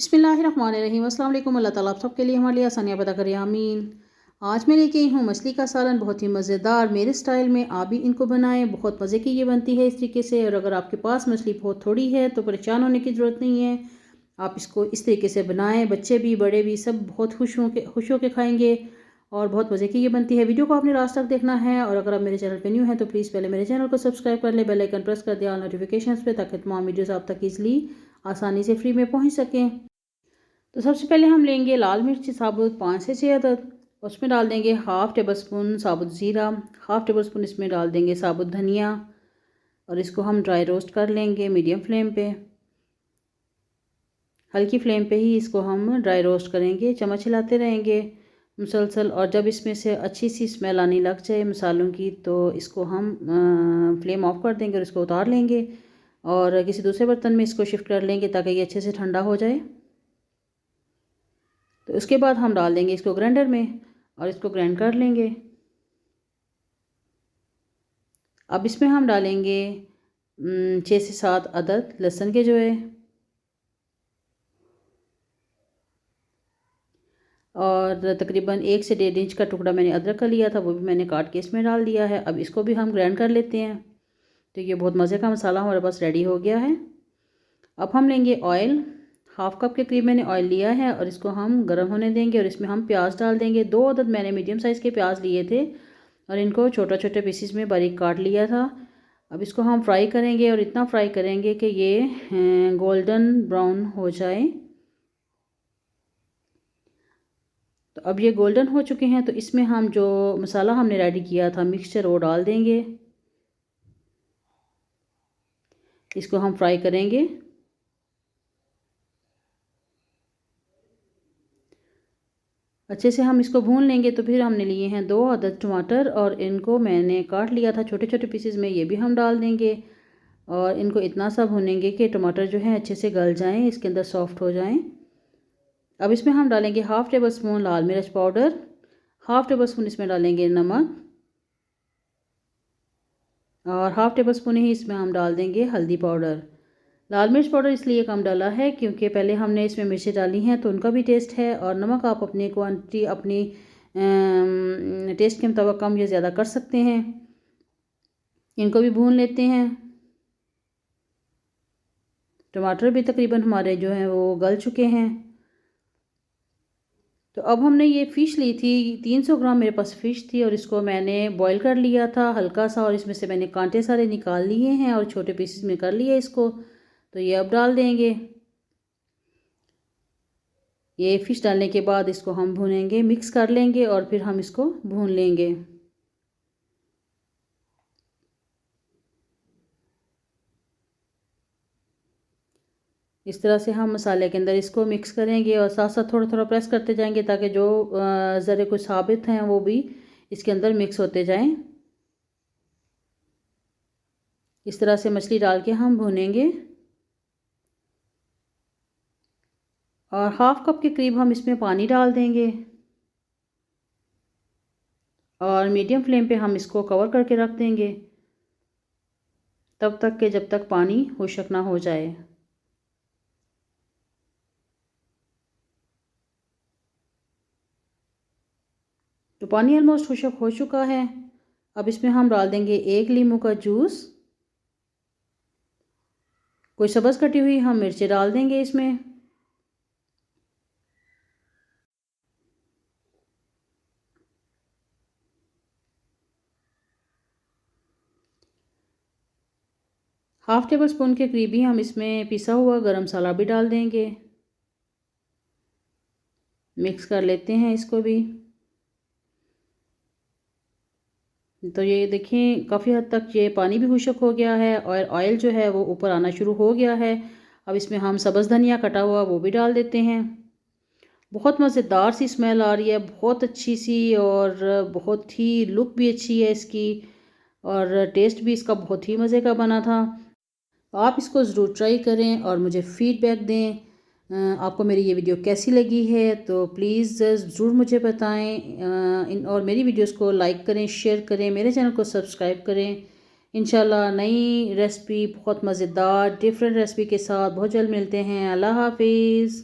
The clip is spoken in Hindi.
बिस्मिल्लाहिर्रहमानिर्रहीम। अस्सलाम वालेकुम। अल्लाह ताला आप सबके लिए हमारे लिए आसानियाँ पैदा करे, आमीन। आज मैं लेके आई हूँ मछली का सालन, बहुत ही मज़ेदार मेरे स्टाइल में। आप भी इनको बनाएं, बहुत मज़े की ये बनती है इस तरीके से। और अगर आपके पास मछली बहुत थोड़ी है तो परेशान होने की ज़रूरत नहीं है। आप इसको इस तरीके से बनाएं, बच्चे भी बड़े भी सब बहुत खुश होकर खाएँगे और बहुत मज़े की ये बनती है। वीडियो को आपने लास्ट तक देखना है। और अगर आप मेरे चैनल पर न्यू हैं तो प्लीज़ पहले मेरे चैनल को सब्सक्राइब कर लें, बेल आइकन प्रेस कर दिया नोटिफिकेशन पे, ताकि तमाम वीडियोज़ आप तक ईज़िली आसानी से फ्री में पहुँच सकें। तो सबसे पहले हम लेंगे लाल मिर्च साबुत 5 से 6 अदद। उसमें डाल देंगे हाफ़ टेबल स्पून साबुत ज़ीरा, हाफ़ टेबल स्पून इसमें डाल देंगे साबुत धनिया और इसको हम ड्राई रोस्ट कर लेंगे मीडियम फ्लेम पे। हल्की फ्लेम पे ही इसको हम ड्राई रोस्ट करेंगे, चम्मच हिलाते रहेंगे मुसलसल। और जब इसमें से अच्छी सी स्मेल आने लग जाए मसालों की तो इसको हम फ्लेम ऑफ कर देंगे और इसको उतार लेंगे और किसी दूसरे बर्तन में इसको शिफ्ट कर लेंगे ताकि ये अच्छे से ठंडा हो जाए। तो उसके बाद हम डाल देंगे इसको ग्राइंडर में और इसको ग्राइंड कर लेंगे। अब इसमें हम डालेंगे 6 से 7 अदद लहसुन के जो है, और तकरीबन 1 से 1.5 इंच का टुकड़ा मैंने अदरक का लिया था, वो भी मैंने काट के इसमें डाल दिया है। अब इसको भी हम ग्राइंड कर लेते हैं। तो ये बहुत मज़े का मसाला हमारे पास रेडी हो गया है। अब हम लेंगे ऑयल, हाफ़ कप के करीब मैंने ऑयल लिया है और इसको हम गर्म होने देंगे। और इसमें हम प्याज डाल देंगे। 2 अदद मैंने मीडियम साइज़ के प्याज लिए थे और इनको छोटे छोटे पीसीस में बारीक काट लिया था। अब इसको हम फ्राई करेंगे और इतना फ्राई करेंगे कि ये गोल्डन ब्राउन हो जाए। तो अब ये गोल्डन हो चुके हैं तो इसमें हम जो मसाला हमने रेडी किया था मिक्सचर वो डाल देंगे। इसको हम फ्राई करेंगे। अच्छे से हम इसको भून लेंगे। तो फिर हमने लिए हैं 2 अदद टमाटर और इनको मैंने काट लिया था छोटे छोटे पीसेस में, ये भी हम डाल देंगे। और इनको इतना सा भूनेंगे कि टमाटर जो है अच्छे से गल जाएं, इसके अंदर सॉफ्ट हो जाएं। अब इसमें हम डालेंगे हाफ़ टेबल स्पून लाल मिर्च पाउडर, हाफ़ टेबल स्पून इसमें डालेंगे नमक और हाफ़ टेबल स्पून ही इसमें हम डाल देंगे हल्दी पाउडर। लाल मिर्च पाउडर इसलिए कम डाला है क्योंकि पहले हमने इसमें मिर्चें डाली हैं तो उनका भी टेस्ट है। और नमक आप अपनी क्वांटिटी अपनी टेस्ट के मुताबिक कम या ज़्यादा कर सकते हैं। इनको भी भून लेते हैं। टमाटर भी तकरीबन हमारे जो हैं वो गल चुके हैं। तो अब हमने ये फ़िश ली थी, 300 ग्राम मेरे पास फ़िश थी और इसको मैंने बॉईल कर लिया था हल्का सा और इसमें से मैंने कांटे सारे निकाल लिए हैं और छोटे पीसेस में कर लिए इसको। तो ये अब डाल देंगे। ये फ़िश डालने के बाद इसको हम भूनेंगे, मिक्स कर लेंगे और फिर हम इसको भून लेंगे। इस तरह से हम मसाले के अंदर इसको मिक्स करेंगे और साथ साथ थोड़ा थोड़ा प्रेस करते जाएंगे ताकि जो ज़रे कुछ साबित हैं वो भी इसके अंदर मिक्स होते जाएं। इस तरह से मछली डाल के हम भूनेंगे और हाफ़ कप के करीब हम इसमें पानी डाल देंगे और मीडियम फ्लेम पे हम इसको कवर करके रख देंगे तब तक के जब तक पानी खुश्क ना हो जाए। तो पानी ऑलमोस्ट खुश्क हो चुका है। अब इसमें हम डाल देंगे 1 नींबू का जूस। कोई सब्ज़ कटी हुई हम मिर्चें डाल देंगे इसमें। हाफ़ टेबल स्पून के करीब ही हम इसमें पिसा हुआ गरम मसाला भी डाल देंगे। मिक्स कर लेते हैं इसको भी। तो ये देखें काफ़ी हद तक ये पानी भी खुश्क हो गया है और ऑयल जो है वो ऊपर आना शुरू हो गया है। अब इसमें हम सब्ज़ धनिया कटा हुआ वो भी डाल देते हैं। बहुत मज़ेदार सी स्मेल आ रही है, बहुत अच्छी सी, और बहुत ही लुक भी अच्छी है इसकी और टेस्ट भी इसका बहुत ही मज़े का बना था। आप इसको ज़रूर ट्राई करें और मुझे फ़ीडबैक दें। आपको मेरी ये वीडियो कैसी लगी है तो प्लीज़ ज़रूर मुझे बताएं। और मेरी वीडियोस को लाइक करें, शेयर करें, मेरे चैनल को सब्सक्राइब करें। इंशाल्लाह नई रेसिपी बहुत मज़ेदार डिफरेंट रेसिपी के साथ बहुत जल्द मिलते हैं। अल्लाह हाफिज़।